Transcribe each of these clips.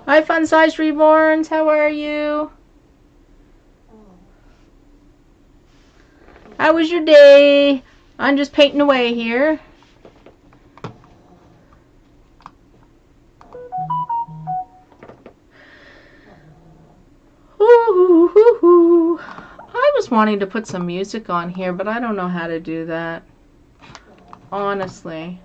Hi, Fun Size Reborns. How are you? How was your day? I'm just painting away here. Ooh, I was wanting to put some music on here, but I don't know how to do that. Honestly.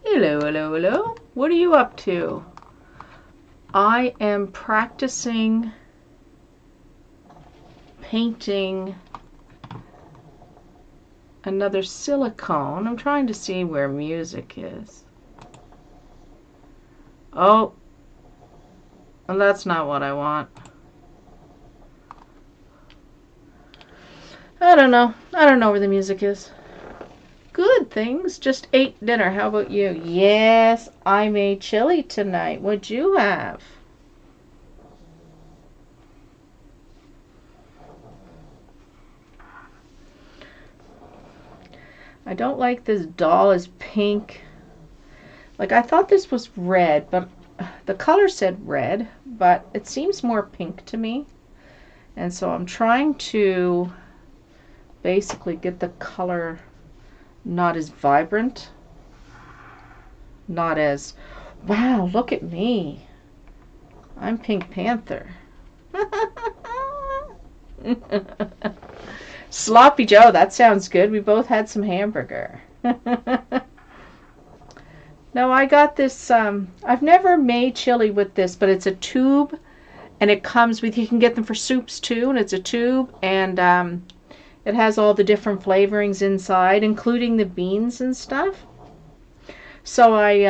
Hello, hello, hello. What are you up to? I am practicing painting another silicone. I'm trying to see where music is. Oh, well, that's not what I want. I don't know. I don't know where the music is. Good things. Just ate dinner. How about you? Yes, I made chili tonight. What'd you have? I don't like this doll is pink. Like, I thought this was red, but the color said red, but it seems more pink to me. And so I'm trying to basically get the color not as vibrant, not as, wow, look at me. I'm Pink Panther. Sloppy Joe, that sounds good. We both had some hamburger. No, I got this, I've never made chili with this, but it's a tube, and it comes with, you can get them for soups too, and it's a tube, and it has all the different flavorings inside, including the beans and stuff. So I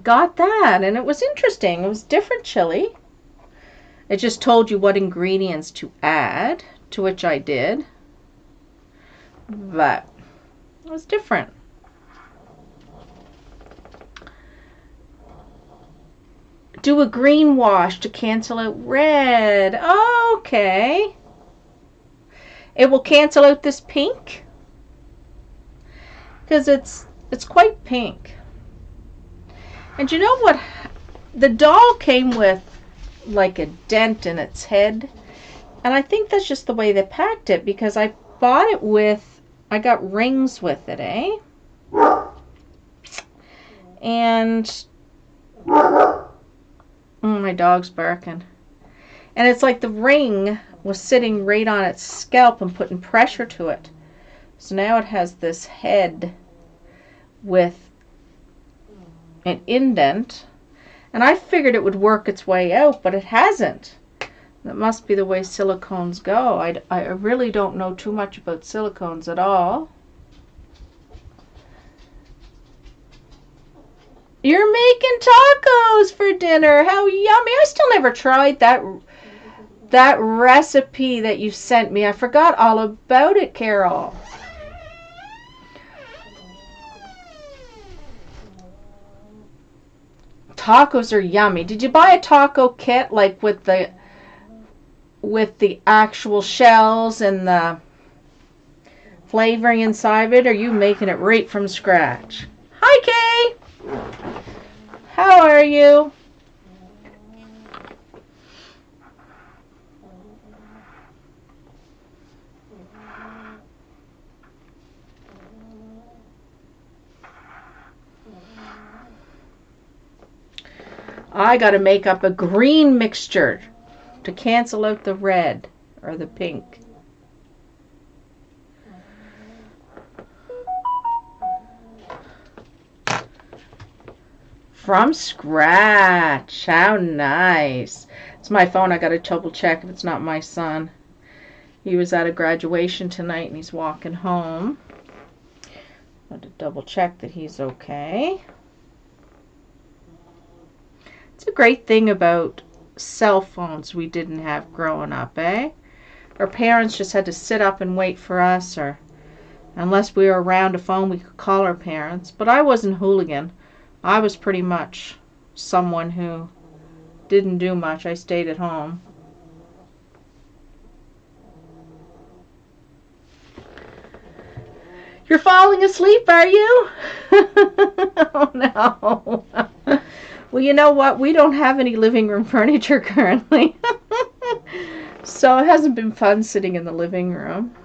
got that, and it was interesting. It was different chili. It just told you what ingredients to add, to which I did. But it was different. Do a green wash to cancel out red. Okay. It will cancel out this pink because it's quite pink. And you know what? The doll came with like a dent in its head, and I think that's just the way they packed it, because I bought it with, I got rings with it, eh? And my dog's barking. And it's like the ring was sitting right on its scalp and putting pressure to it. So now it has this head with an indent. And I figured it would work its way out, but it hasn't. That must be the way silicones go. I really don't know too much about silicones at all. You're making tacos for dinner. How yummy. I still never tried that recipe that you sent me. I forgot all about it, Carol. Tacos are yummy. Did you buy a taco kit, like with the actual shells and the flavoring inside of it, or are you making it right from scratch? Hi, Kay. How are you? I got to make up a green mixture to cancel out the red or the pink. From scratch. How nice. It's my phone. I got to double check if it's not my son. He was at a graduation tonight and he's walking home. I want to double check that he's okay. It's a great thing about cell phones we didn't have growing up, eh? Our parents just had to sit up and wait for us, or unless we were around a phone, we could call our parents. But I wasn't hooligan. I was pretty much someone who didn't do much. I stayed at home. You're falling asleep, are you? Oh, no. Well, you know what? We don't have any living room furniture currently. So it hasn't been fun sitting in the living room.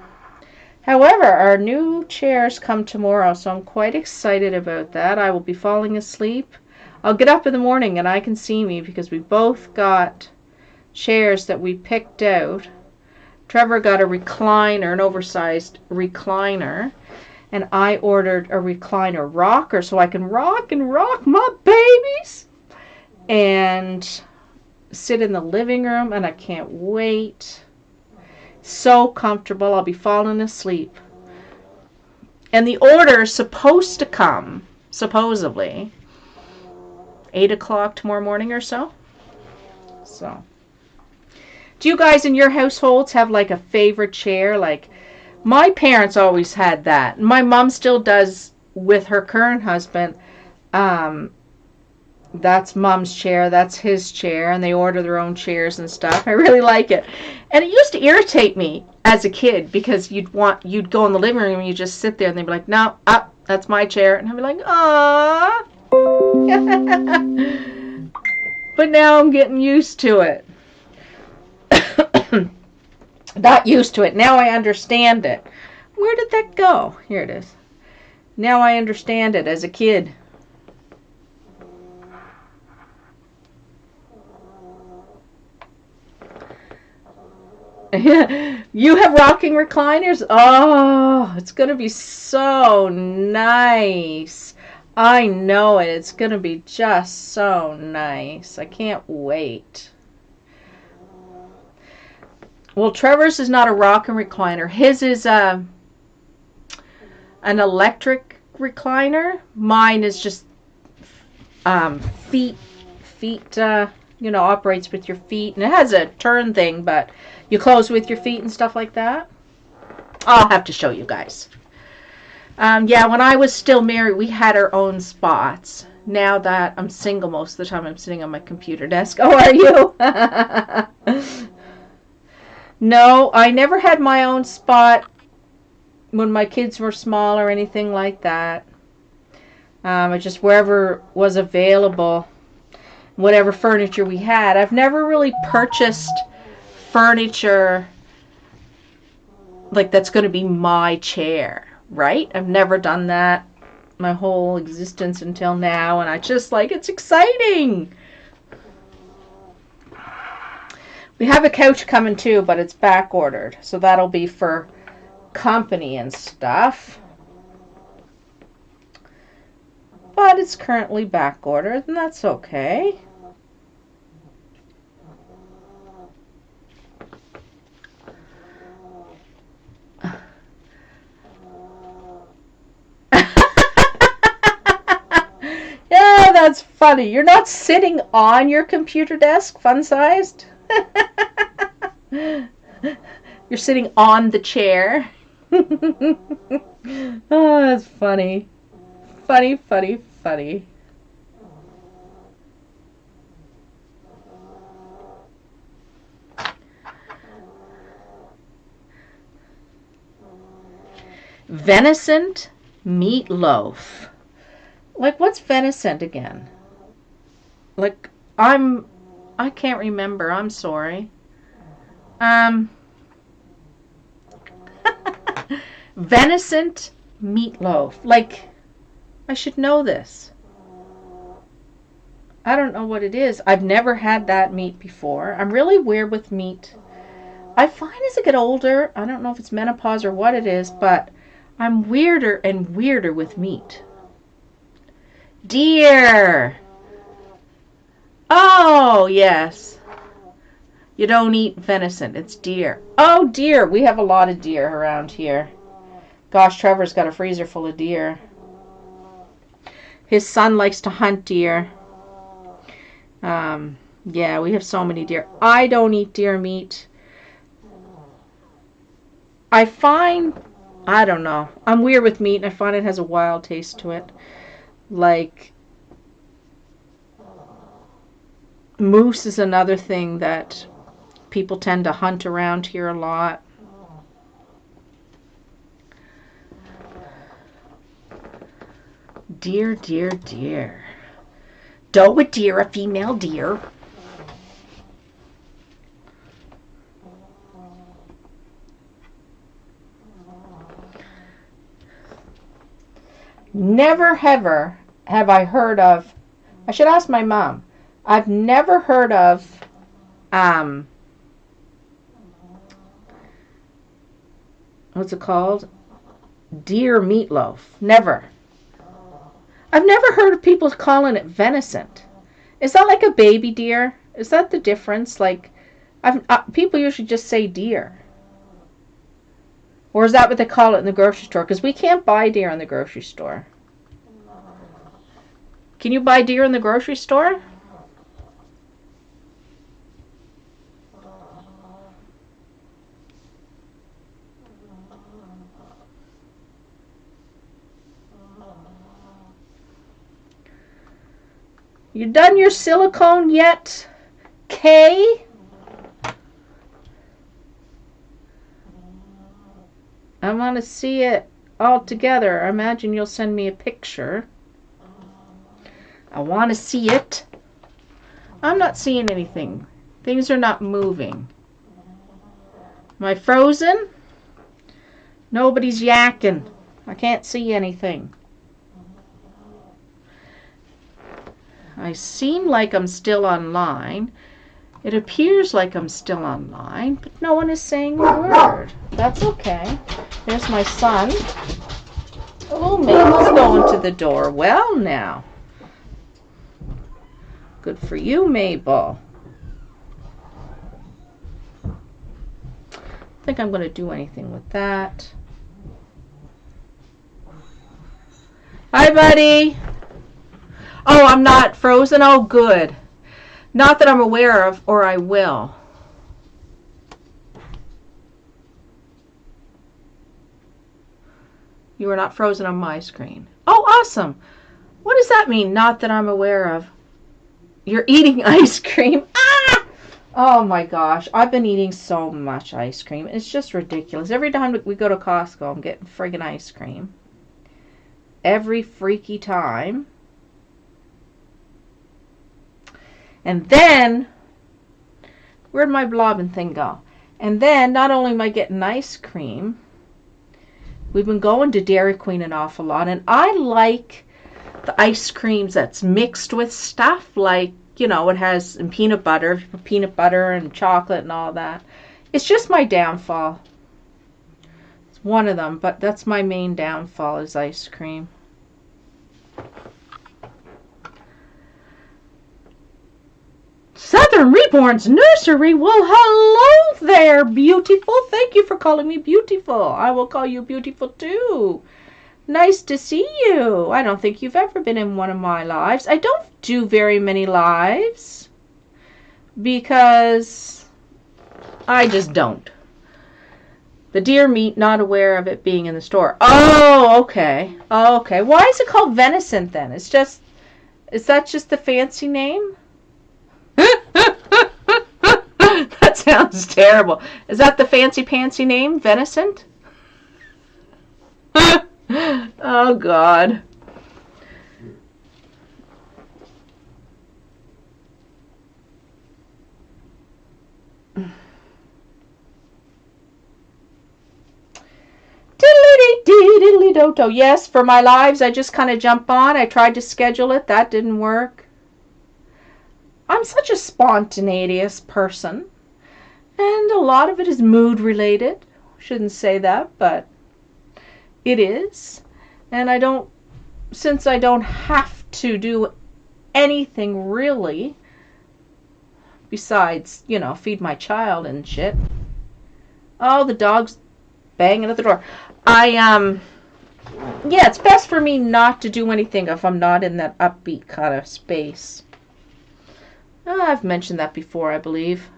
However, our new chairs come tomorrow, so I'm quite excited about that. I will be falling asleep. I'll get up in the morning and I can see me because we both got chairs that we picked out. Trevor got a recliner, an oversized recliner, and I ordered a recliner rocker so I can rock and rock my babies and sit in the living room, and I can't wait. So comfortable. I'll be falling asleep. And the order is supposed to come, supposedly, 8 o'clock tomorrow morning or so. So, do you guys in your households have like a favorite chair? Like, my parents always had that. My mom still does with her current husband. That's mom's chair, that's his chair, and they order their own chairs and stuff. I really like it. And it used to irritate me as a kid because you'd go in the living room and you just sit there and they'd be like, no, that's my chair. And I'd be like, ah. But now I'm getting used to it. Not used to it. Now I understand it. Where did that go? Here it is. Now I understand it as a kid. You have rocking recliners? Oh, it's going to be so nice. I know it. It's going to be just so nice. I can't wait. Well, Trevor's is not a rocking recliner. His is an electric recliner. Mine is just feet, operates with your feet. And it has a turn thing, but you close with your feet and stuff like that. I'll have to show you guys. Yeah, when I was still married, we had our own spots. Now that I'm single, most of the time I'm sitting on my computer desk. Oh, are you? No, I never had my own spot when my kids were small or anything like that. Just wherever was available, whatever furniture we had. I've never really purchased furniture like that's going to be my chair, right? I've never done that my whole existence until now, and I just it's exciting. We have a couch coming too, but it's back ordered, so that'll be for company and stuff. But it's currently back ordered, and that's okay. Yeah, that's funny. You're not sitting on your computer desk, fun-sized? You're sitting on the chair. Oh, that's funny. Funny, funny, funny. Venison meatloaf. Like, what's venison again? Like, I can't remember. I'm sorry. Venison meatloaf. Like, I should know this. I don't know what it is. I've never had that meat before. I'm really weird with meat. I find as I get older, I don't know if it's menopause or what it is, but I'm weirder and weirder with meat. Deer. Oh, yes. You don't eat venison. It's deer. Oh, deer. We have a lot of deer around here. Gosh, Trevor's got a freezer full of deer. His son likes to hunt deer. Yeah, we have so many deer. I don't eat deer meat. I find, I don't know. I'm weird with meat, and I find it has a wild taste to it. Like, moose is another thing that people tend to hunt around here a lot. Deer, deer, deer. Doe a deer, a female deer. Never ever have I heard of, I should ask my mom. I've never heard of what's it called? Deer meatloaf. Never. I've never heard of people calling it venison. Is that like a baby deer? Is that the difference? Like, people usually just say deer. Or is that what they call it in the grocery store? Because we can't buy deer in the grocery store. Can you buy deer in the grocery store? You done your silicone yet, Kay? I want to see it all together. I imagine you'll send me a picture. I want to see it. I'm not seeing anything. Things are not moving. Am I frozen? Nobody's yakking. I can't see anything. I seem like I'm still online. It appears like I'm still online, but no one is saying a word. That's okay. There's my son. Oh, Mabel's going to the door. Well, now. Good for you, Mabel. I don't think I'm going to do anything with that. Hi, buddy. Oh, I'm not frozen? Oh, good. Not that I'm aware of, or I will. You are not frozen on my screen. Oh, awesome. What does that mean, not that I'm aware of? You're eating ice cream. Ah! Oh, my gosh. I've been eating so much ice cream. It's just ridiculous. Every time we go to Costco, I'm getting friggin' ice cream. Every freaky time. And then, where'd my blobbing thing go? And then, not only am I getting ice cream, we've been going to Dairy Queen an awful lot, and I like the ice creams that's mixed with stuff, like, you know, it has peanut butter and chocolate and all that. It's just my downfall. It's one of them, but that's my main downfall is ice cream. Southern Reborn's Nursery. Well, hello there, beautiful. Thank you for calling me beautiful. I will call you beautiful too. Nice to see you. I don't think you've ever been in one of my lives. I don't do very many lives because I just don't. The deer meat, not aware of it being in the store. Oh, okay. Okay. Why is it called venison then? Is that just the fancy name? That sounds terrible. Is that the fancy name? Venison? Oh, God. Diddly-dee-diddly-do-do. Yes, for my lives, I just kind of jump on. I tried to schedule it. That didn't work. I'm such a spontaneous person. And a lot of it is mood related. Shouldn't say that, but it is. And since I don't have to do anything really, besides, you know, feed my child and shit. Oh, the dog's banging at the door. Yeah, it's best for me not to do anything if I'm not in that upbeat kind of space. I've mentioned that before, I believe.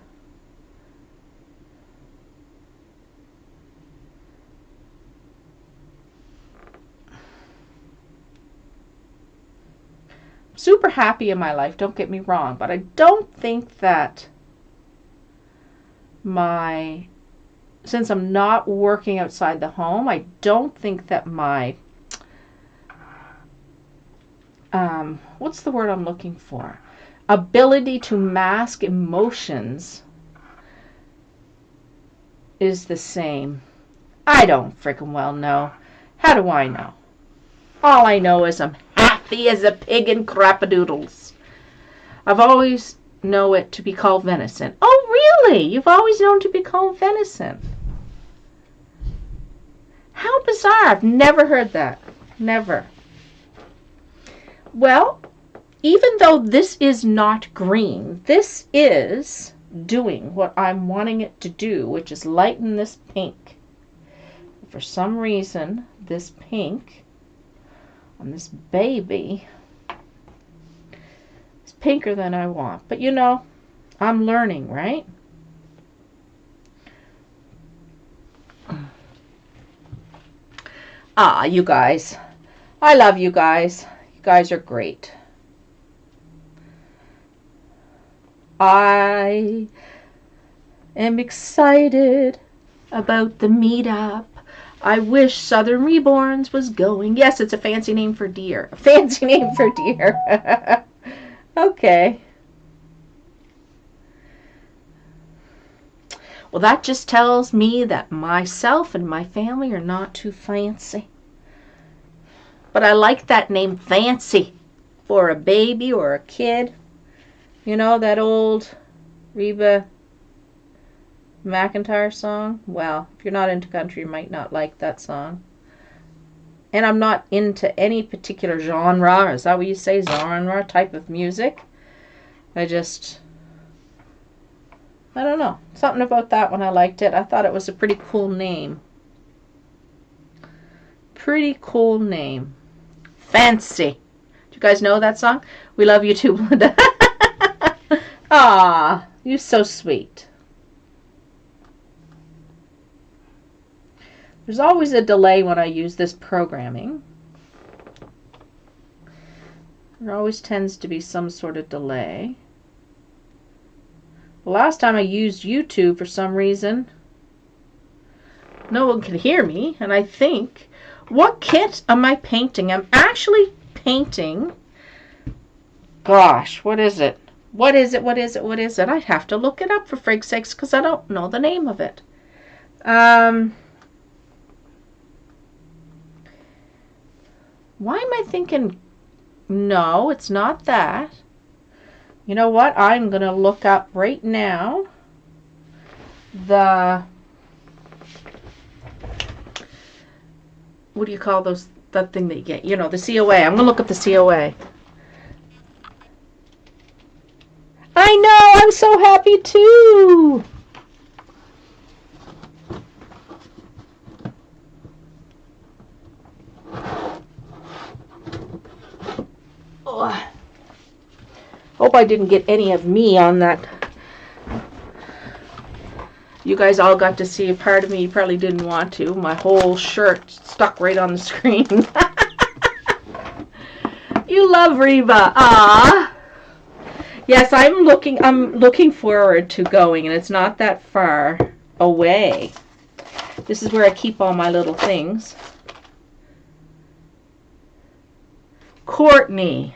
Super happy in my life, don't get me wrong, but I don't think that since I'm not working outside the home, I don't think that my what's the word I'm looking for? Ability to mask emotions is the same. I don't freaking well know. How do I know? All I know is I'm happy as a pig in crapadoodles. I've always know it to be called venison. Oh, really? You've always known to be called venison? How bizarre. I've never heard that. Never. Well, even though this is not green, this is doing what I'm wanting it to do, which is lighten this pink. For some reason, this pink on this baby is pinker than I want. But you know, I'm learning, right? Ah, you guys. I love you guys. You guys are great. I am excited about the meetup. I wish Southern Reborns was going. Yes, it's a fancy name for deer. A fancy name for deer. Okay. Well, that just tells me that myself and my family are not too fancy. But I like that name, Fancy, for a baby or a kid. You know, that old Reba McEntire song? Well, if you're not into country, you might not like that song. And I'm not into any particular genre. Is that what you say? Genre type of music? I don't know. Something about that one I liked it. I thought it was a pretty cool name. Pretty cool name. Fancy. Do you guys know that song? We love you too, Belinda. Aw, you're so sweet. There's always a delay when I use this programming. There always tends to be some sort of delay. The last time I used YouTube, for some reason, no one could hear me, and I think, what kit am I painting? I'm actually painting, gosh, what is it? What is it? What is it? What is it? I'd have to look it up for frig's sakes because I don't know the name of it. Why am I thinking, no, it's not that. You know what? I'm going to look up right now the, what do you call those, that thing that you get? You know, the COA. I'm going to look up the COA. I know! I'm so happy too! Oh. Hope I didn't get any of me on that. You guys all got to see a part of me you probably didn't want to. My whole shirt stuck right on the screen. You love Reba. Ah. Yes, I'm looking forward to going, and it's not that far away. This is where I keep all my little things. Courtney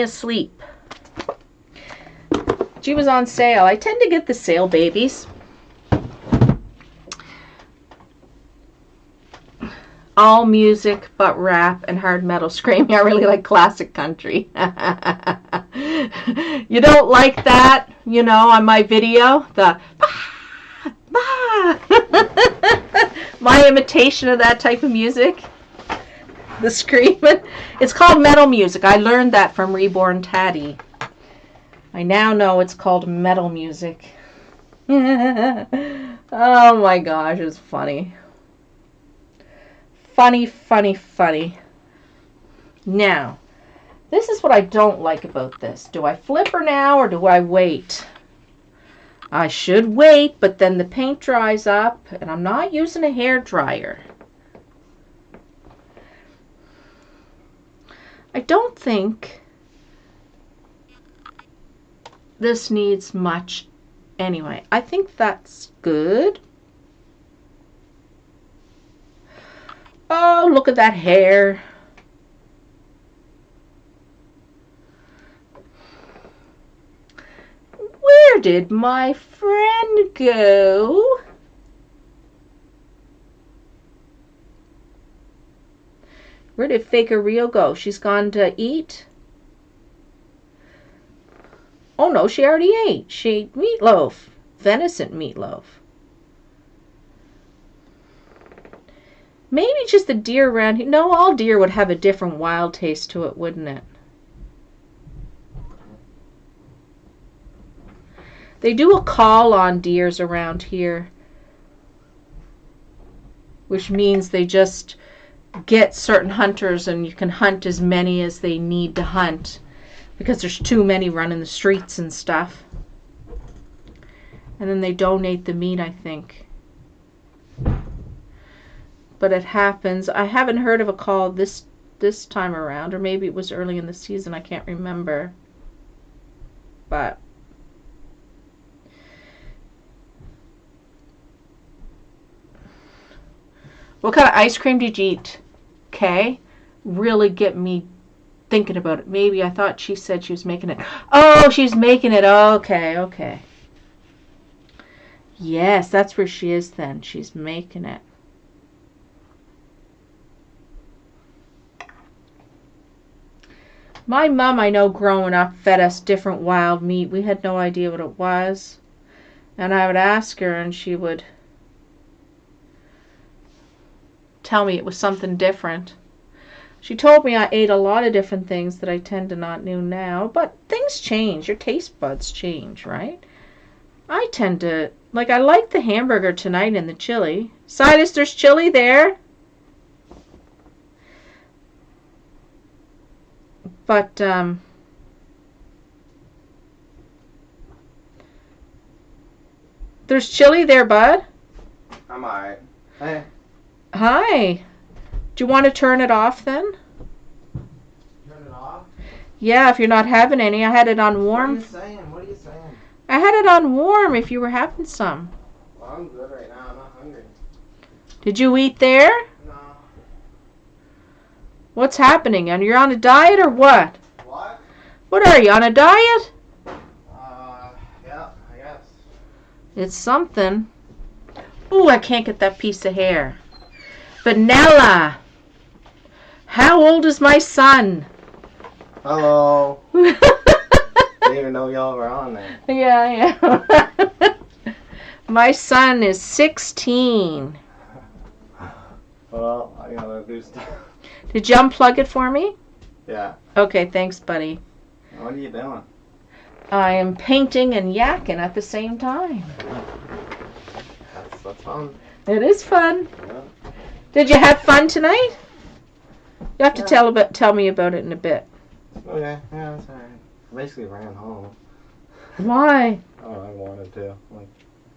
asleep. She was on sale. I tend to get the sale babies. All music but rap and hard metal screaming. I really like classic country. You don't like that, you know, on my video? The bah, bah. My imitation of that type of music. The screaming. It's called metal music. I learned that from Reborn Taddy. I now know it's called metal music. Oh my gosh, it's funny. Funny, funny, funny. Now, this is what I don't like about this. Do I flip her now or do I wait? I should wait, but then the paint dries up, and I'm not using a hair dryer. I don't think this needs much anyway. I think that's good. Oh, look at that hair. did my friend go? Where did Faker Rio go? She's gone to eat? Oh no, she already ate. She ate meatloaf. Venison meatloaf. Maybe just the deer around here. No, all deer would have a different wild taste to it, wouldn't it? They do a call on deers around here, which means they just get certain hunters and you can hunt as many as they need to hunt because there's too many running the streets and stuff. And then they donate the meat, I think. But it happens. I haven't heard of a call this time around, or maybe it was early in the season. I can't remember. But what kind of ice cream did you eat? Okay, really get me thinking about it. Maybe I thought she said she was making it. Oh, she's making it. Okay, okay. Yes, that's where she is then. She's making it. My mom, I know, growing up, fed us different wild meat. We had no idea what it was. And I would ask her, and she would tell me it was something different. She told me I ate a lot of different things that I tend to not know now. But things change. Your taste buds change, right? I tend to, like, I like the hamburger tonight and the chili. Silas, there's chili there. But, there's chili there, bud. I'm alright. Hey. Hi. Do you want to turn it off then? Turn it off? Yeah, if you're not having any. I had it on warm. What are you saying? What are you saying? I had it on warm if you were having some. Well, I'm good right now. I'm not hungry. Did you eat there? No. What's happening? And you're on a diet or what? What? What are you, on a diet? Yeah, I guess. It's something. Ooh, I can't get that piece of hair. Vanilla. How old is my son? Hello. Didn't even know y'all were on there. Yeah. My son is 16. Well, I gotta do stuff. Did you unplug it for me? Yeah. Okay, thanks, buddy. What are you doing? I am painting and yakking at the same time. That's fun. It is fun. Yeah. Did you have fun tonight? You have to tell me about it in a bit. Okay, yeah, that's alright. I basically ran home. Why? Oh, I wanted to. Like,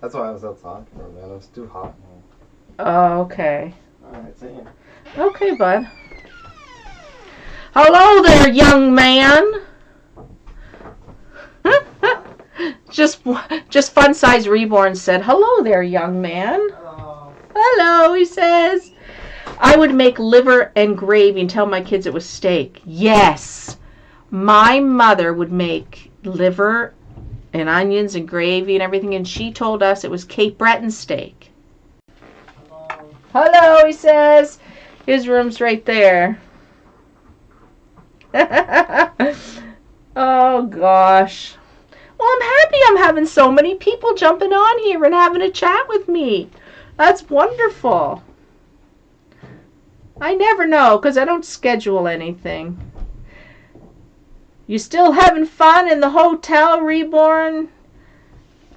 that's why I was outside for a minute. It was too hot. Oh, okay. Alright, see ya. Okay, bud. Hello there, young man. Just Fun Size Reborn said, hello there, young man. Hello. Hello, he says. I would make liver and gravy and tell my kids it was steak. Yes. My mother would make liver and onions and gravy and everything, and she told us it was Cape Breton steak. Hello. Hello, he says. His room's right there. Oh, gosh. Well, I'm happy I'm having so many people jumping on here and having a chat with me. That's wonderful. I never know because I don't schedule anything. You still having fun in the hotel, Reborn?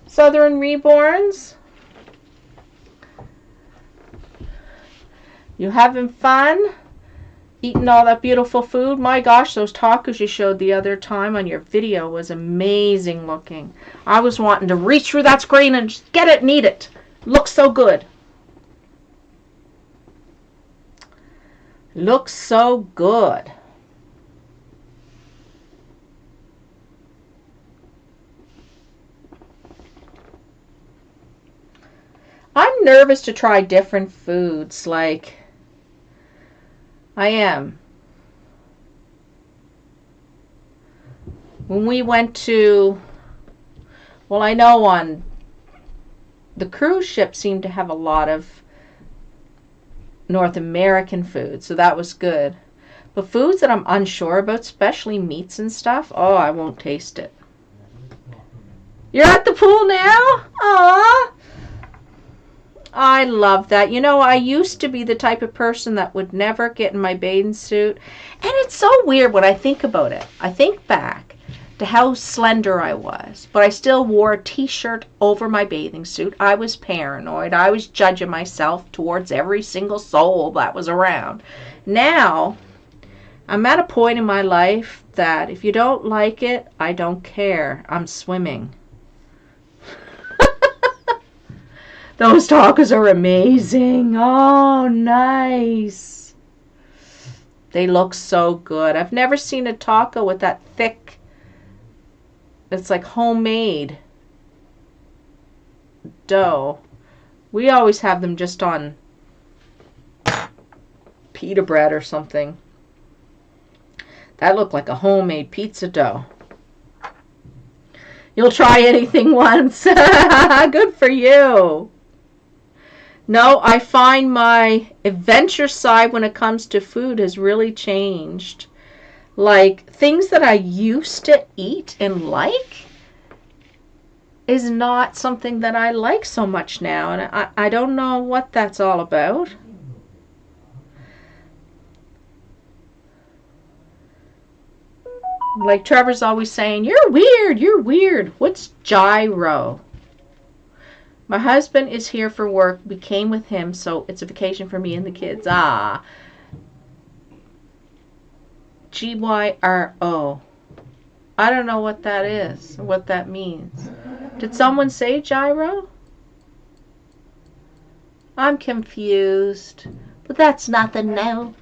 Southern Reborns? You having fun? Eating all that beautiful food? My gosh, those tacos you showed the other time on your video was amazing looking. I was wanting to reach through that screen and just get it and eat it. Looks so good. Looks so good. I'm nervous to try different foods, like I am. When we went to Well, I know on the cruise ship seemed to have a lot of North American food, so that was good. But foods that I'm unsure about, especially meats and stuff, oh, I won't taste it. You're at the pool now? Aww. I love that. You know, I used to be the type of person that would never get in my bathing suit. And it's so weird when I think about it. I think back to how slender I was, but I still wore a t-shirt over my bathing suit. I was paranoid. I was judging myself towards every single soul that was around. Now, I'm at a point in my life that if you don't like it, I don't care. I'm swimming. Those tacos are amazing. Oh, nice. They look so good. I've never seen a taco with that thick, it's like homemade dough. We always have them just on pita bread or something. That looked like a homemade pizza dough. You'll try anything once. Good for you. No, I find my adventure side when it comes to food has really changed. Like, things that I used to eat and like is not something that I like so much now. And I don't know what that's all about. Like Trevor's always saying, you're weird, you're weird. What's gyro? My husband is here for work. We came with him, so it's a vacation for me and the kids. Ah. Gyro. I don't know what that is, what that means. Did someone say gyro? I'm confused. But that's nothing new.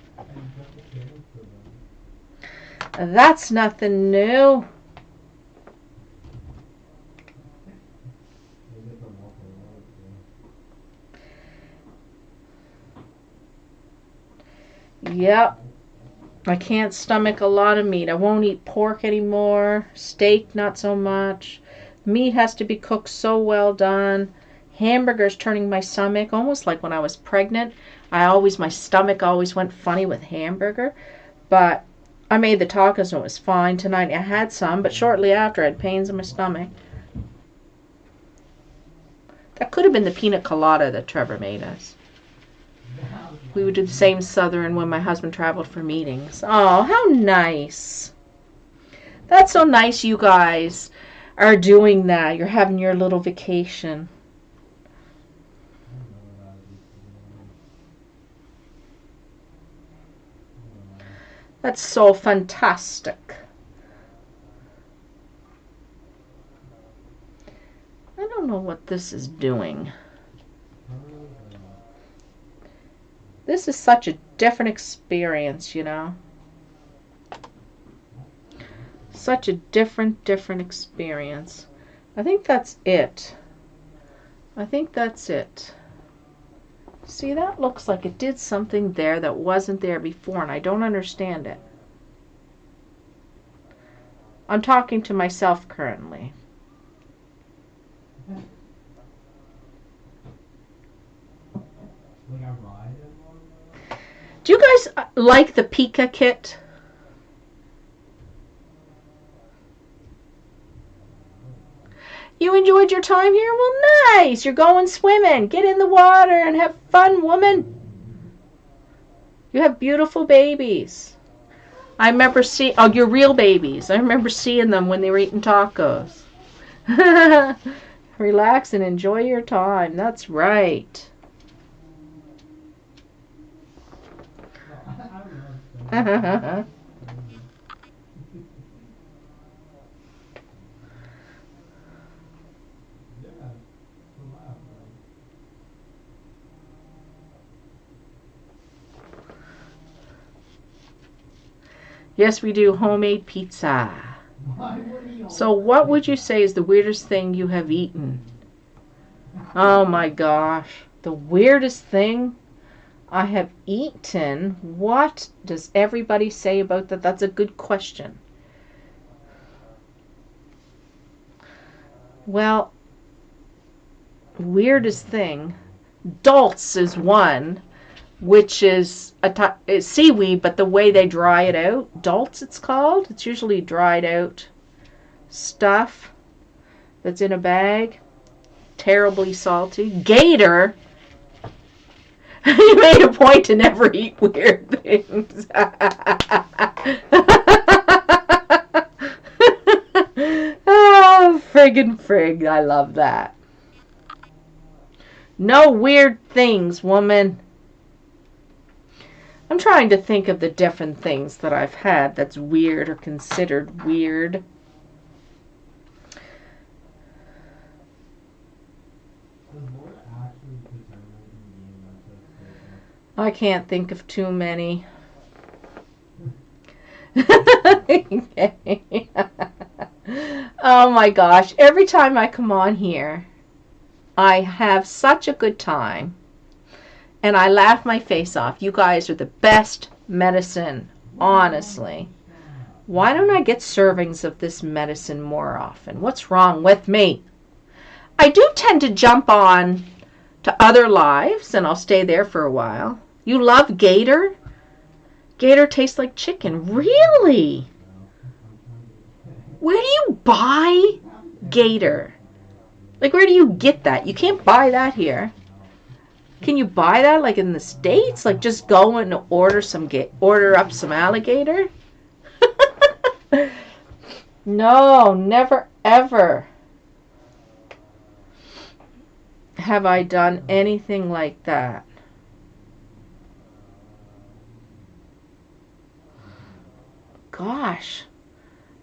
That's nothing new. Yep. I can't stomach a lot of meat. I won't eat pork anymore. Steak, not so much. Meat has to be cooked so well done. Hamburgers turning my stomach, almost like when I was pregnant. My stomach always went funny with hamburger. But I made the tacos and it was fine tonight. I had some, but shortly after I had pains in my stomach. That could have been the pina colada that Trevor made us. We would do the same Southern when my husband traveled for meetings. Oh, how nice. That's so nice you guys are doing that. You're having your little vacation. That's so fantastic. I don't know what this is doing. This is such a different experience, you know. Such a different experience. I think that's it. I think that's it. See, that looks like it did something there that wasn't there before, and I don't understand it. I'm talking to myself currently. Do you guys like the Pika kit? You enjoyed your time here? Well, nice. You're going swimming. Get in the water and have fun, woman. You have beautiful babies. I remember seeing, oh, you're real babies. I remember seeing them when they were eating tacos. Relax and enjoy your time. That's right. Yes, we do homemade pizza. So what would you say is the weirdest thing you have eaten? Oh my gosh. The weirdest thing I have eaten? What does everybody say about that? That's a good question. Well, weirdest thing. Dulse is one, which is it's seaweed, but the way they dry it out. Dulse, it's called. It's usually dried out stuff that's in a bag. Terribly salty. Gator. You made a point to never eat weird things. Oh, friggin' frig. I love that. No weird things, woman. I'm trying to think of the different things that I've had that's weird or considered weird. I can't think of too many. Oh my gosh. Every time I come on here, I have such a good time. And I laugh my face off. You guys are the best medicine, honestly. Why don't I get servings of this medicine more often? What's wrong with me? I do tend to jump on to other lives, and I'll stay there for a while. You love gator? Gator tastes like chicken. Really? Where do you buy gator? Like, where do you get that? You can't buy that here. Can you buy that like in the States? Like just go and order up some alligator? No, never ever have I done anything like that. Gosh.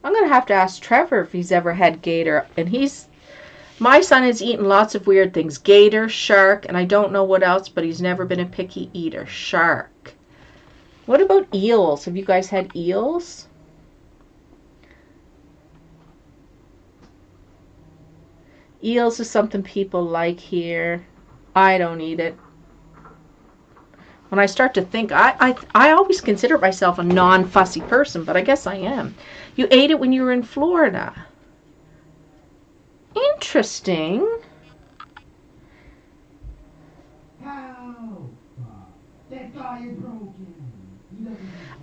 I'm going to have to ask Trevor if he's ever had gator. And my son has eaten lots of weird things. Gator, shark, and I don't know what else, but he's never been a picky eater. Shark. What about eels? Have you guys had eels? Eels is something people like here. I don't eat it. When I start to think, I always consider myself a non-fussy person, but I guess I am. You ate it when you were in Florida. Interesting.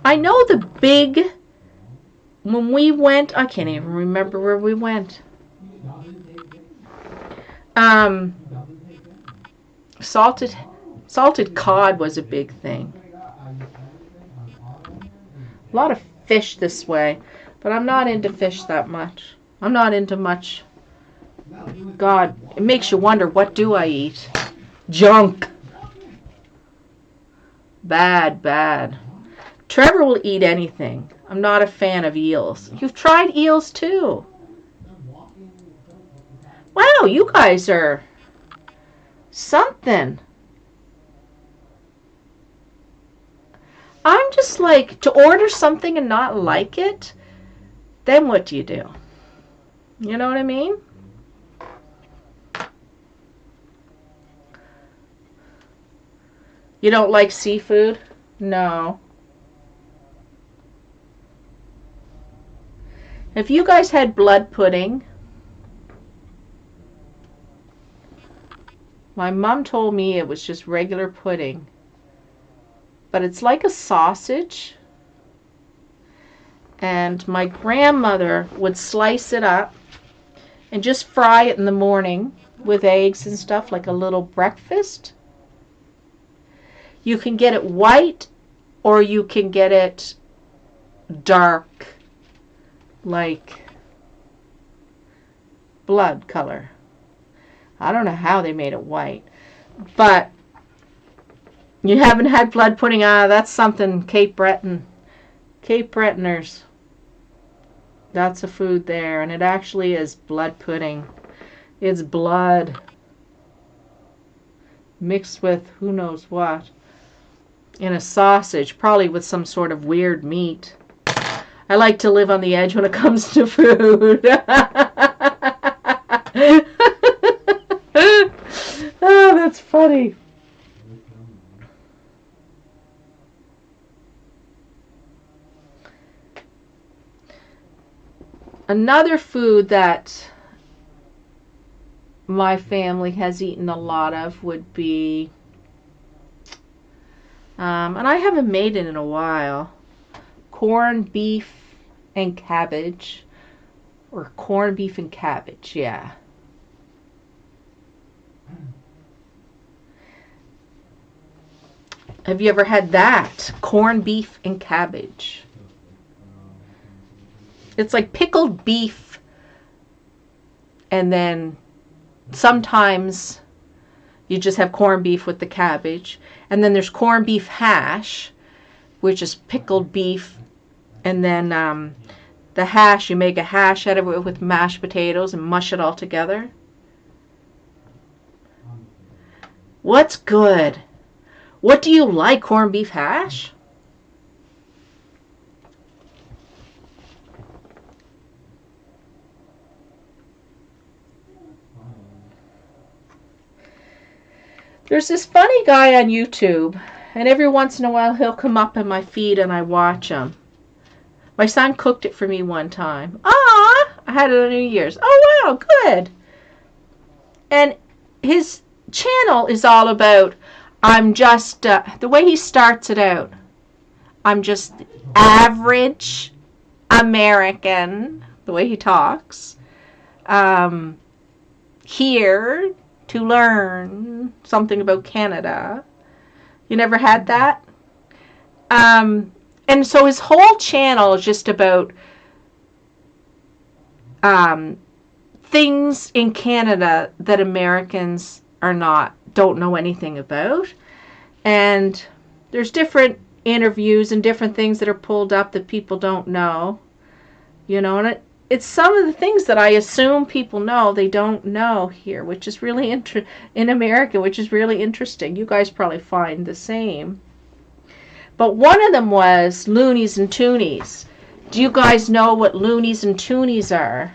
I know the big, when we went, I can't even remember where we went. Salted cod was a big thing. A lot of fish this way, but I'm not into fish that much. I'm not into much. God, it makes you wonder, what do I eat? Junk. Bad, bad. Trevor will eat anything. I'm not a fan of eels. You've tried eels too. Wow, you guys are something. I'm just like, to order something and not like it, then what do you do? You know what I mean? You don't like seafood? No. If you guys had blood pudding, my mom told me it was just regular pudding. But it's like a sausage. And my grandmother would slice it up and just fry it in the morning with eggs and stuff, like a little breakfast. You can get it white or you can get it dark, like blood color. I don't know how they made it white, but you haven't had blood pudding? That's something Cape Bretoners. That's a food there, and it actually is blood pudding. It's blood mixed with who knows what in a sausage, probably with some sort of weird meat. I like to live on the edge when it comes to food. Oh, that's funny. Another food that my family has eaten a lot of would be, and I haven't made it in a while, corned beef and cabbage, or corned beef and cabbage, yeah. Have you ever had that? Corned beef and cabbage. It's like pickled beef, and then sometimes you just have corned beef with the cabbage. And then there's corned beef hash, which is pickled beef, and then the hash, you make a hash out of it with mashed potatoes and mush it all together. What's good? What do you like, corned beef hash? There's this funny guy on YouTube, and every once in a while he'll come up in my feed and I watch him. My son cooked it for me one time. Ah, I had it on New Year's. Oh, wow, good. And his channel is all about, I'm just, the way he starts it out, I'm just average American, the way he talks, here to learn something about Canada. You never had that? And so his whole channel is just about things in Canada that Americans don't know anything about. And there's different interviews and different things that are pulled up that people don't know. You know, and it's some of the things that I assume people know they don't know here, which is really in America, which is really interesting. You guys probably find the same. But one of them was loonies and toonies. Do you guys know what loonies and toonies are?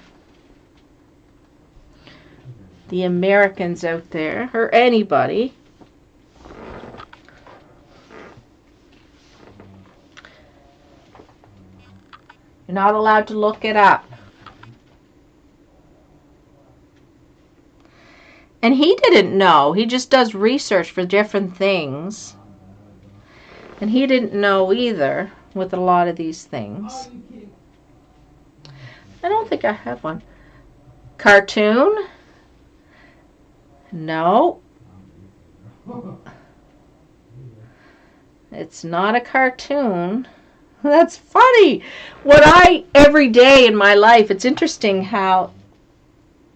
The Americans out there, or anybody. You're not allowed to look it up. And he didn't know. He just does research for different things. And he didn't know either with a lot of these things. I don't think I have one. Cartoon? No. It's not a cartoon. That's funny. Every day in my life, it's interesting how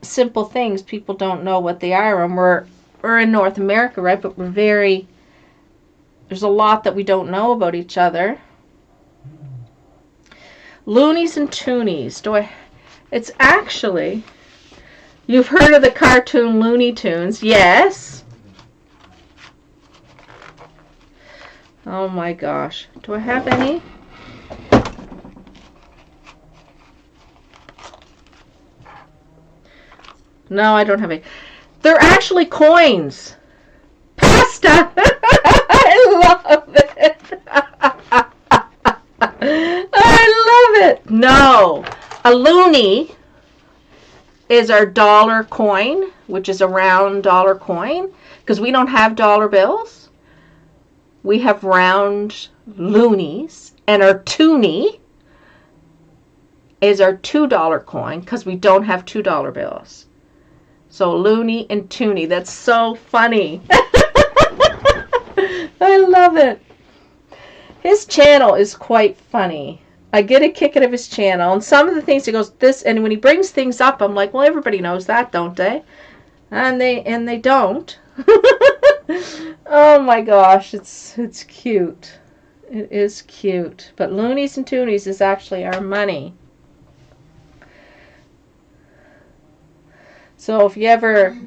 simple things people don't know what they are. And we're in North America, right? But there's a lot that we don't know about each other. Loonies and Toonies. It's actually, you've heard of the cartoon Looney Tunes, yes. Oh my gosh. Do I have any? No, I don't have any. They're actually coins. Pasta. I love it. I love it. No. A loonie is our dollar coin, which is a round dollar coin, because we don't have dollar bills. We have round loonies, and our toonie is our $2 coin, because we don't have $2 bills. So loony and toonie. That's so funny. I love it. His channel is quite funny. I get a kick out of his channel. And some of the things he goes, this, and when he brings things up, I'm like, well, everybody knows that, don't they? And they don't. Oh my gosh, it's cute. It is cute. But loonies and toonies is actually our money. So if you ever,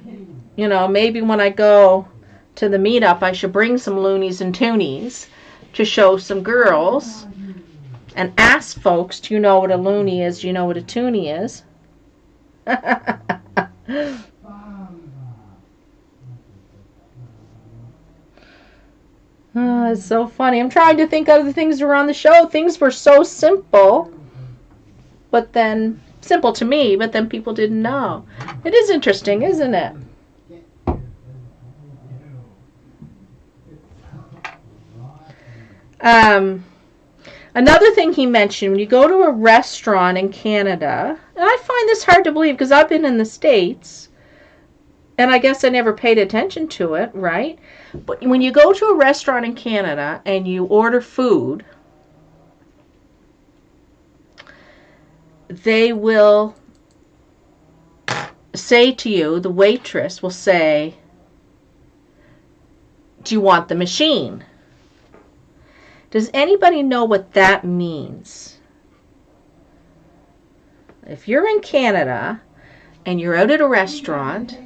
maybe when I go to the meetup, I should bring some loonies and toonies to show some girls and ask folks, do you know what a loony is? Do you know what a toonie is? Oh, it's so funny. I'm trying to think of the things that were on the show. Things were so simple, but then simple to me, but then people didn't know. It is interesting, isn't it? Another thing he mentioned, when you go to a restaurant in Canada, and I find this hard to believe because I've been in the States, and I guess I never paid attention to it, right? But when you go to a restaurant in Canada and you order food, they will say to you, the waitress will say, do you want the machine? Does anybody know what that means? If you're in Canada and you're out at a restaurant,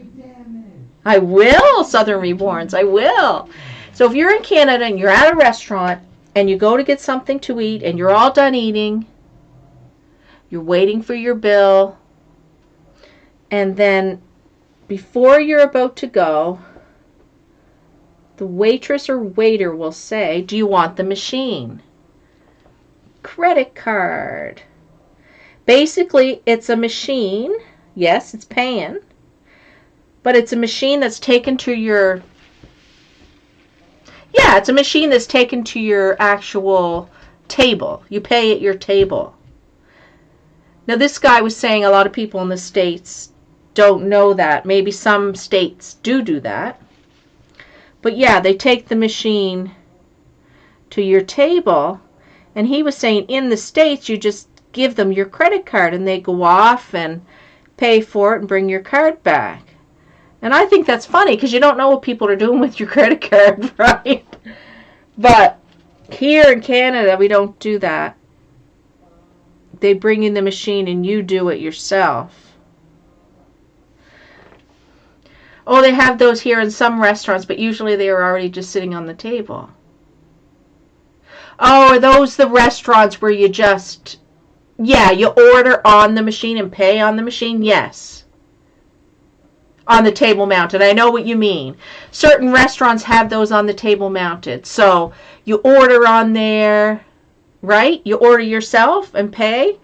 I will, Southern Reborns, I will. So if you're in Canada and you're at a restaurant and you go to get something to eat and you're all done eating, you're waiting for your bill, and then before you're about to go, the waitress or waiter will say, do you want the machine? Credit card. Basically, it's a machine. Yes, it's paying. But it's a machine that's taken to your... Yeah, it's a machine that's taken to your actual table. You pay at your table. Now, this guy was saying a lot of people in the States don't know that. Maybe some states do that. But yeah, they take the machine to your table, and he was saying in the States you just give them your credit card and they go off and pay for it and bring your card back. And I think that's funny because you don't know what people are doing with your credit card, right? But here in Canada, we don't do that. They bring in the machine and you do it yourself. Oh, they have those here in some restaurants, but usually they are already just sitting on the table. Oh, are those the restaurants where you just, yeah, you order on the machine and pay on the machine? Yes. On the table mounted. I know what you mean. Certain restaurants have those on the table mounted. So you order on there, right? You order yourself and pay.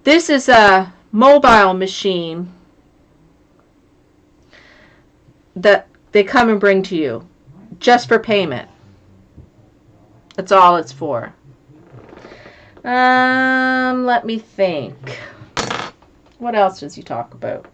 This is a mobile machine that they come and bring to you just for payment. That's all it's for. Let me think. What else does he talk about?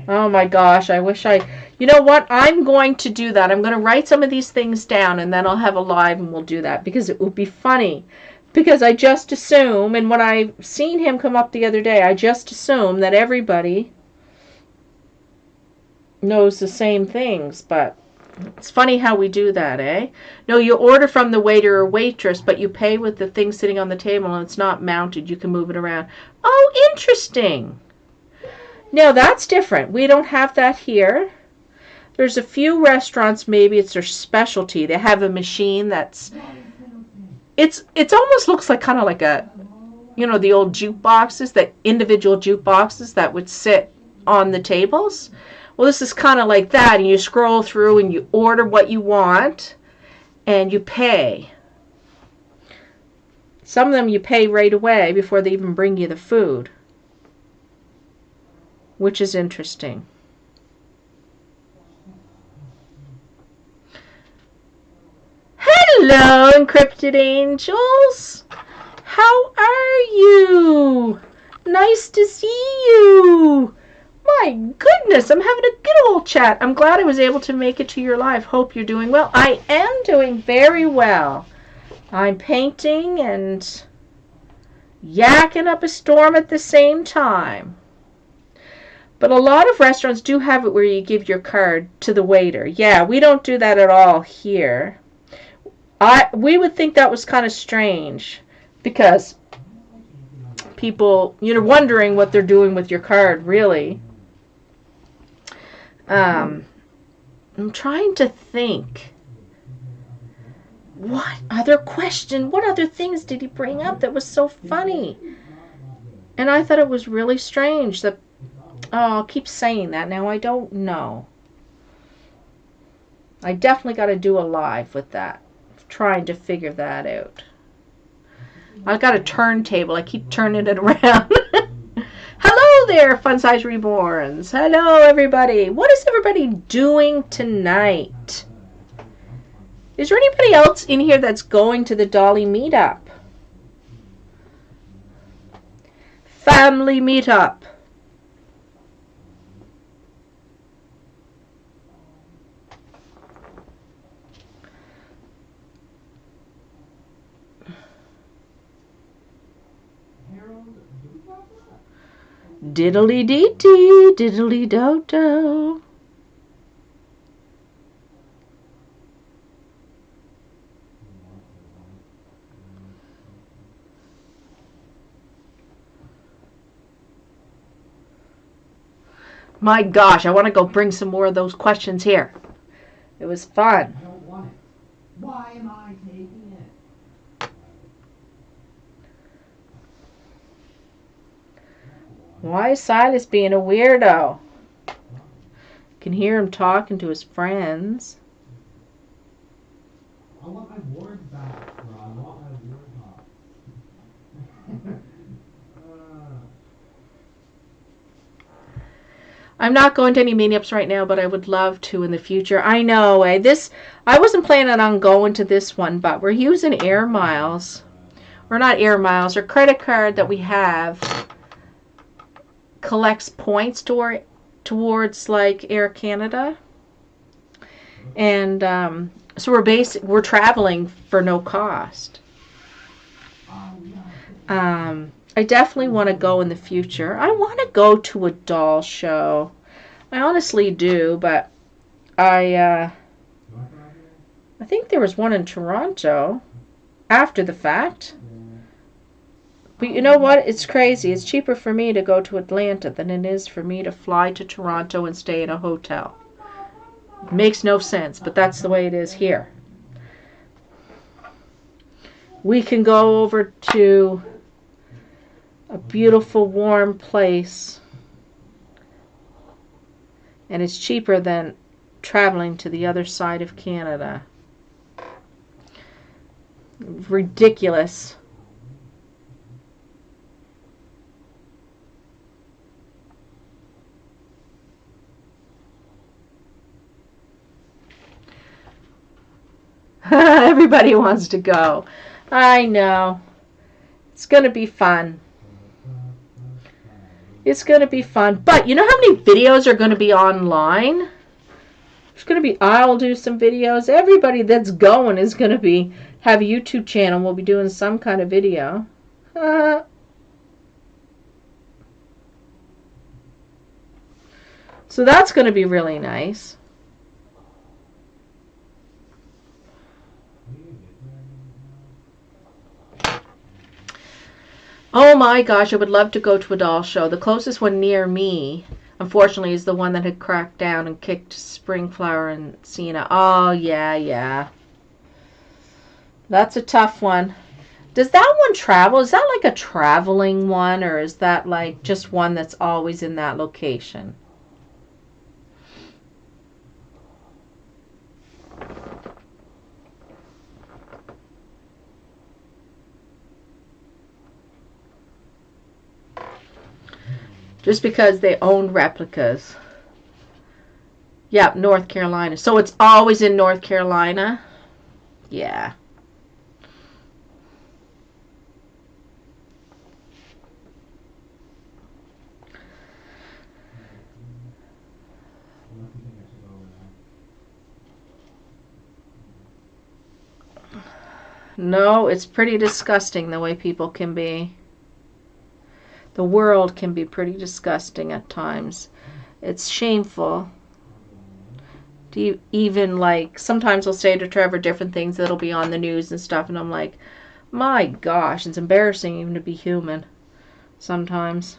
Oh my gosh, I wish you know what? I'm going to do that. I'm going to write some of these things down and then I'll have a live and we'll do that because it would be funny. Because I just assume, and when I seen him come up the other day, I just assume that everybody knows the same things. But it's funny how we do that, eh? No, you order from the waiter or waitress, but you pay with the thing sitting on the table and it's not mounted. You can move it around. Oh, interesting. No, that's different. We don't have that here. There's a few restaurants, maybe it's their specialty. They have a machine that's... It's almost looks like kind of like a, you know, the old jukeboxes, that individual jukeboxes that would sit on the tables. Well, this is kind of like that, and you scroll through and you order what you want and you pay. Some of them you pay right away before they even bring you the food, which is interesting. Hello, encrypted angels. How are you? Nice to see you. My goodness, I'm having a good old chat. I'm glad I was able to make it to your live. Hope you're doing well. I am doing very well. I'm painting and yakking up a storm at the same time. But a lot of restaurants do have it where you give your card to the waiter. Yeah, we don't do that at all here. We would think that was kind of strange because people, you're wondering what they're doing with your card, really. I'm trying to think. What other things did he bring up that was so funny? And I thought it was really strange that, I'll keep saying that now. I don't know. I definitely got to do a live with that. trying to figure that out. I've got a turntable. I keep turning it around. Hello there, Fun Size Reborns. Hello, everybody. What is everybody doing tonight? Is there anybody else in here that's going to the Dolly meetup? Family meetup. Diddly dee dee, diddly do do. My gosh, I want to go bring some more of those questions here. It was fun. I don't want it. Why am I taking it? Why is Silas being a weirdo? Can hear him talking to his friends. I want my words back, bro. I want my words back. I'm not going to any meetups right now, but I would love to in the future. I know. I wasn't planning on going to this one, but we're using Air Miles. Or not Air Miles, our credit card that we have collects points towards like Air Canada. And so we're traveling for no cost. I definitely want to go in the future. I want to go to a doll show. I honestly do, but I think there was one in Toronto after the fact. But you know what? It's crazy. It's cheaper for me to go to Atlanta than it is for me to fly to Toronto and stay in a hotel. It makes no sense, but that's the way it is here. We can go over to a beautiful warm place, and it's cheaper than traveling to the other side of Canada. Ridiculous. Everybody wants to go. I know. It's going to be fun. It's going to be fun. But you know how many videos are going to be online? There's going to be, I'll do some videos. Everybody that's going is going to have a YouTube channel. We'll be doing some kind of video. So that's going to be really nice. Oh my gosh, I would love to go to a doll show. The closest one near me, unfortunately, is the one that had cracked down and kicked Springflower and Sienna. Oh, yeah. That's a tough one. Does that one travel? Is that like a traveling one, or is that like just one that's always in that location? Just because they own replicas. Yep, North Carolina. So it's always in North Carolina? Yeah. No, it's pretty disgusting the way people can be. The world can be pretty disgusting at times. It's shameful. Even like, sometimes I'll say to Trevor different things that'll be on the news and stuff, and I'm like, my gosh, it's embarrassing even to be human sometimes.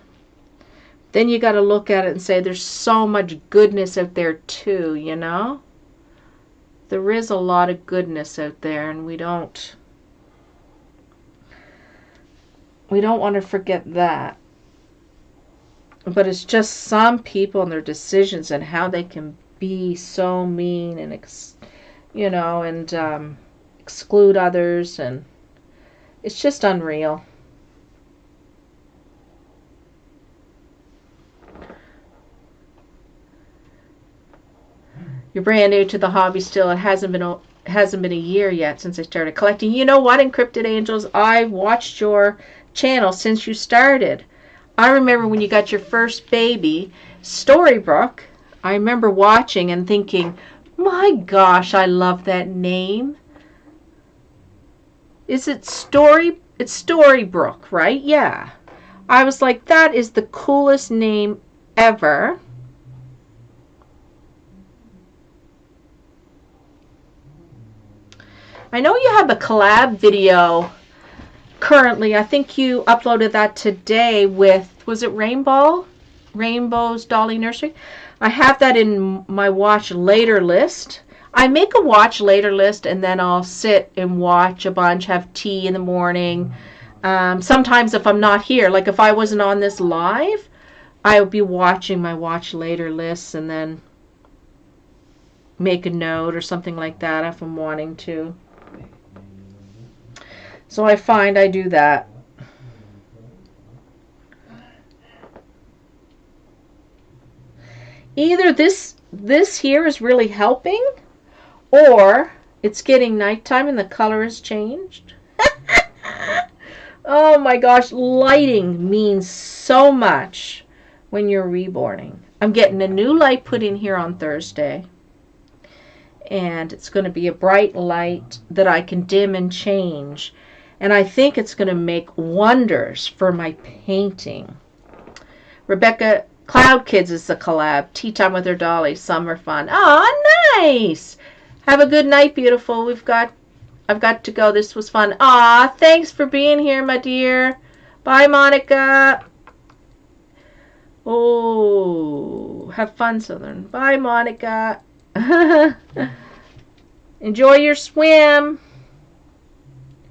Then you got to look at it and say there's so much goodness out there too, you know? There is a lot of goodness out there, and we don't want to forget that. But it's just some people and their decisions and how they can be so mean and, exclude others, and it's just unreal. You're brand new to the hobby still. It hasn't been a year yet since I started collecting. You know what, Encrypted Angels? I've watched your channel since you started. I remember when you got your first baby, Storybrooke. I remember watching and thinking, my gosh, I love that name. Is it Story? It's Storybrooke, right? Yeah. I was like, that is the coolest name ever. I know you have a collab video currently. I think you uploaded that today with, was it Rainbow's Dolly Nursery? I have that in my watch later list. I make a watch later list and then I'll sit and watch a bunch, have tea in the morning. Sometimes if I'm not here, like if I wasn't on this live, I would be watching my watch later lists and then make a note or something like that if I'm wanting to. So I find I do that. Either this here is really helping, or it's getting nighttime and the color has changed. Oh my gosh, lighting means so much when you're reborning. I'm getting a new light put in here on Thursday. And it's going to be a bright light that I can dim and change. And I think it's going to make wonders for my painting. Rebecca, Cloud Kids is the collab. Tea time with her dolly. Summer fun. Oh, nice. Have a good night, beautiful. I've got to go. This was fun. Aw, thanks for being here, my dear. Bye, Monica. Oh, have fun, Southern. Bye, Monica. Enjoy your swim.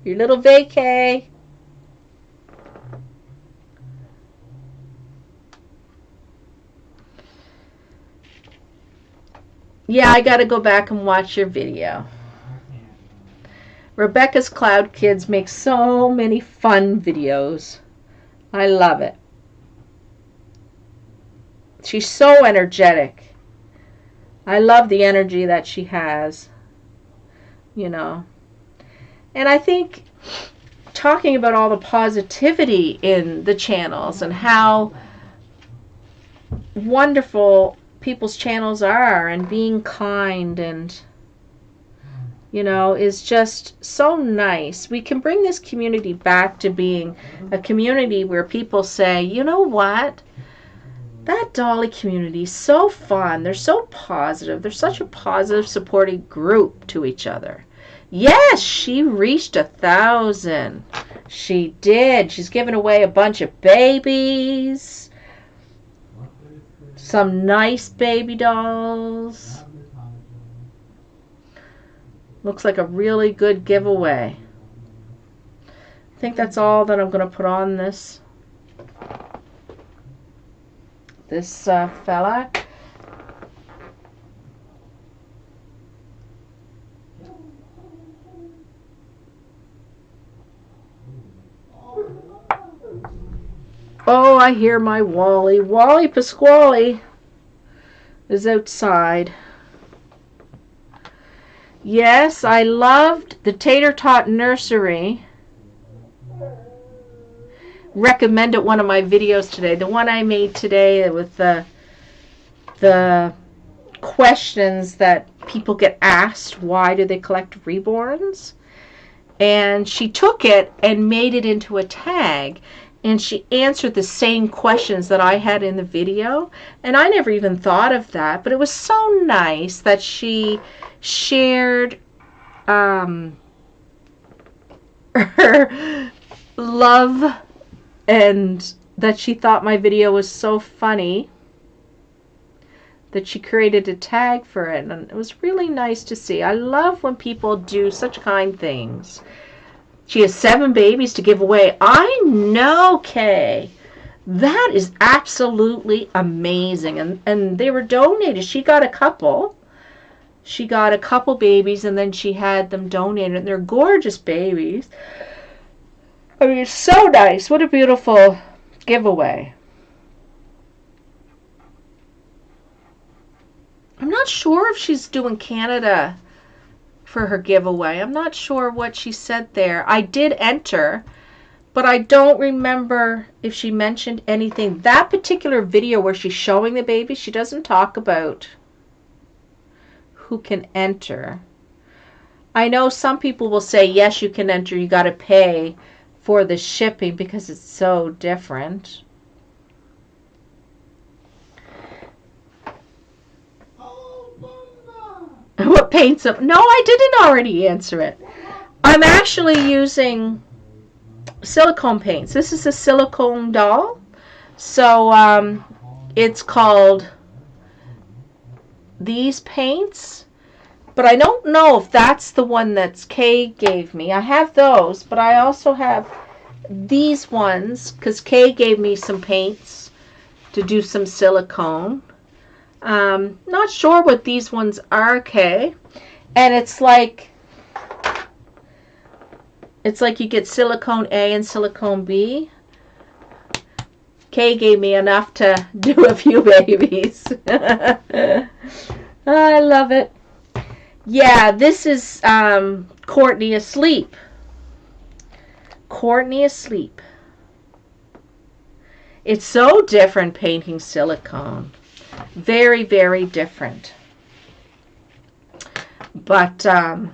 Your little vacay. Yeah, I gotta go back and watch your video. Rebecca's Cloud Kids makes so many fun videos. I love it. She's so energetic. I love the energy that she has. You know. And I think talking about all the positivity in the channels and how wonderful people's channels are and being kind and, you know, is just so nice. We can bring this community back to being a community where people say, you know what? That Dolly community is so fun. They're so positive. They're such a positive, supporting group to each other. Yes, she reached 1,000. She did. She's given away a bunch of babies. Some nice baby dolls. Looks like a really good giveaway. I think that's all that I'm going to put on this fella. Oh, I hear my Wally. Wally Pasquale is outside. Yes, I loved the Tater Tot Nursery. Recommended one of my videos today. The one I made today with the questions that people get asked. Why do they collect reborns? And she took it and made it into a tag. And she answered the same questions that I had in the video. And I never even thought of that. But it was so nice that she shared her love and that she thought my video was so funny that she created a tag for it. And it was really nice to see. I love when people do such kind things. She has 7 babies to give away. I know, Kay. That is absolutely amazing. And they were donated. She got a couple. She got a couple babies and then she had them donated. And they're gorgeous babies. I mean, it's so nice. What a beautiful giveaway. I'm not sure if she's doing Canada for her giveaway. I'm not sure what she said there. I did enter, but I don't remember if she mentioned anything. That particular video where she's showing the baby, she doesn't talk about who can enter. I know some people will say, yes, you can enter. You got to pay for the shipping because it's so different. What paints up? No, I didn't already answer it. I'm actually using silicone paints. This is a silicone doll. So it's called these paints. But I don't know if that's the one that Kay gave me. I have those, but I also have these ones because Kay gave me some paints to do some silicone. Not sure what these ones are, Kay. And it's like you get silicone A and silicone B. Kay gave me enough to do a few babies. I love it. Yeah, this is Courtney asleep. Courtney asleep. It's so different painting silicone. Very, very different. But, I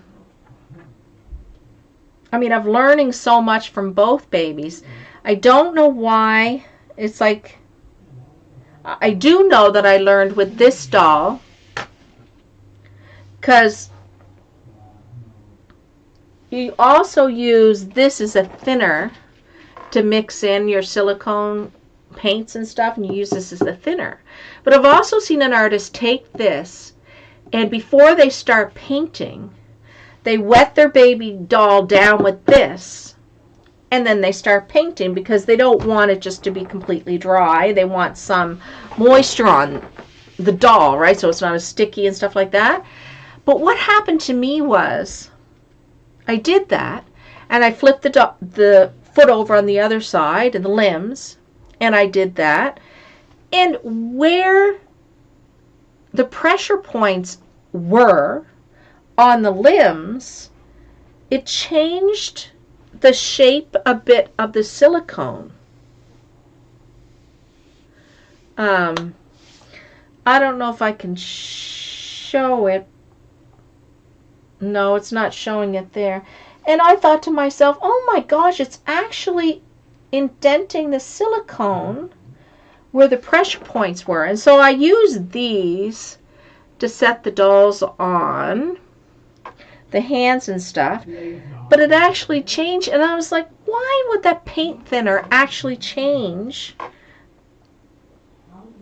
mean, I'm learning so much from both babies. I don't know why. It's like, I do know that I learned with this doll. Because you also use this as a thinner to mix in your silicone paints and stuff, and you use this as a thinner. But I've also seen an artist take this, and before they start painting, they wet their baby doll down with this, and then they start painting because they don't want it just to be completely dry. They want some moisture on the doll, right? So it's not as sticky and stuff like that. But what happened to me was I did that, and I flipped the foot over on the other side and the limbs, and I did that. And where the pressure points were on the limbs, it changed the shape a bit of the silicone. I don't know if I can show it. No, it's not showing it there. And I thought to myself, oh my gosh, it's actually indenting the silicone where the pressure points were. And so I used these to set the dolls on, the hands and stuff. But it actually changed, and I was like, why would that paint thinner actually change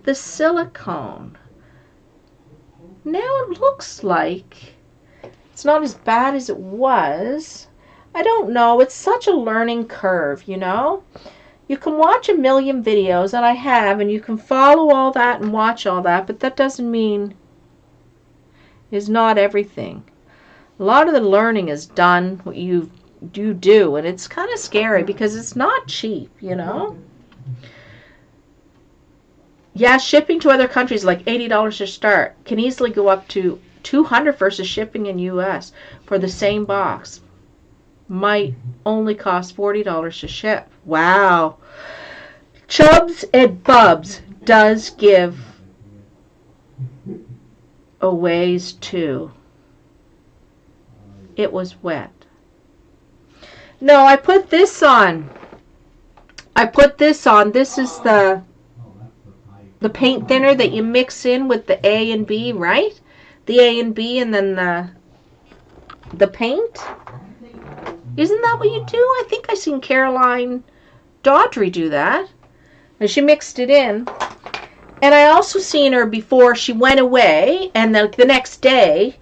the silicone? Now it looks like it's not as bad as it was. I don't know. It's such a learning curve, you know. You can watch a million videos, and I have, and you can follow all that and watch all that, but that doesn't mean it's not everything. A lot of the learning is done what you do, and it's kind of scary because it's not cheap, you know. Yeah, shipping to other countries like $80 to start can easily go up to $200 versus shipping in US for the same box. Might only cost $40 to ship. Wow. Chubs and Bubs does give a ways too. It was wet. No, I put this on. This is the paint thinner that you mix in with the A and B, right? The A and B and then the paint. Isn't that what you do? I think I seen Caroline Daughtry do that. And she mixed it in. And I also seen her before she went away, and the next day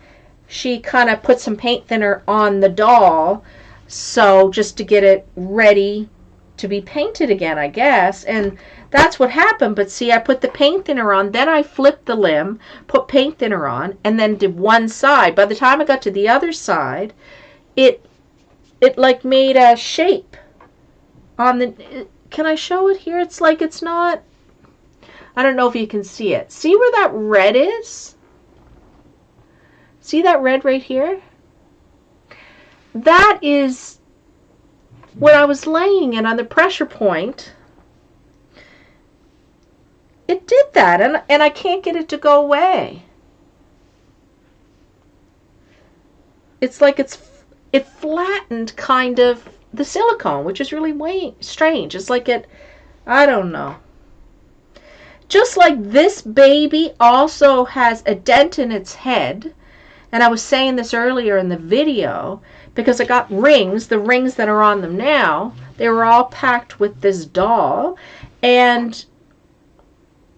she kind of put some paint thinner on the doll, so just to get it ready to be painted again, I guess. And that's what happened. But see, I put the paint thinner on, then I flipped the limb, put paint thinner on, and then did one side. By the time I got to the other side, it like made a shape on the, can I show it here? It's like it's not, I don't know if you can see it. See where that red is? See that red right here? That is when I was laying it on the pressure point. It did that, and I can't get it to go away. It's like it flattened kind of the silicone, which is really strange. It's like I don't know. Just like this baby also has a dent in its head, and I was saying this earlier in the video, because I got rings, the rings that are on them now, they were all packed with this doll, and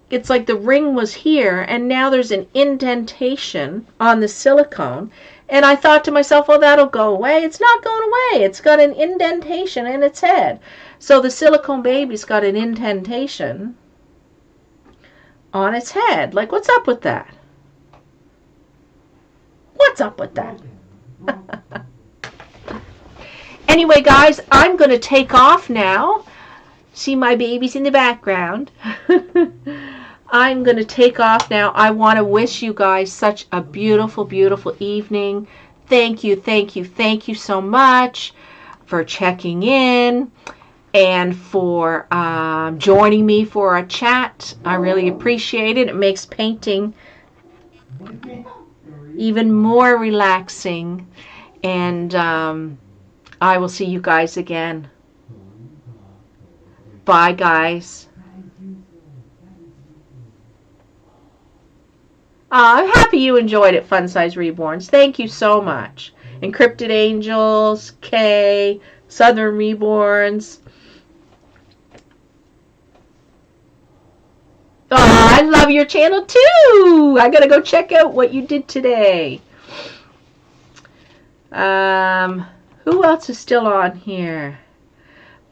it's like the ring was here, and now there's an indentation on the silicone, and I thought to myself, well, that'll go away. It's not going away. It's got an indentation in its head. So the silicone baby's got an indentation on its head. Like, what's up with that? What's up with that? Anyway, guys, I'm going to take off now. See my babies in the background. I'm going to take off now. I want to wish you guys such a beautiful, beautiful evening. Thank you, thank you, thank you so much for checking in and for joining me for a chat. I really appreciate it. It makes painting even more relaxing. And I will see you guys again. Bye, guys. I'm happy you enjoyed it, Fun Size Reborns. Thank you so much. Encrypted Angels, Kay, Southern Reborns. Oh, I love your channel too. I gotta go check out what you did today. Who else is still on here?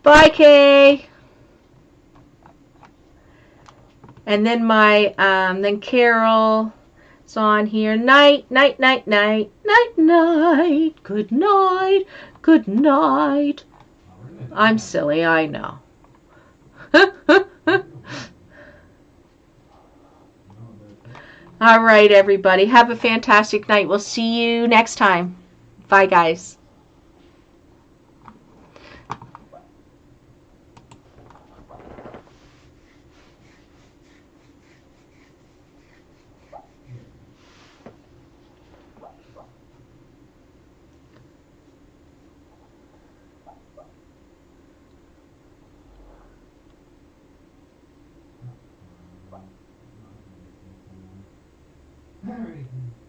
Bye, Kay. And then then Carol is on here. Night, night, night, night, night, night. Good night, good night. I'm silly, I know. All right, everybody. Have a fantastic night. We'll see you next time. Bye, guys. Very good.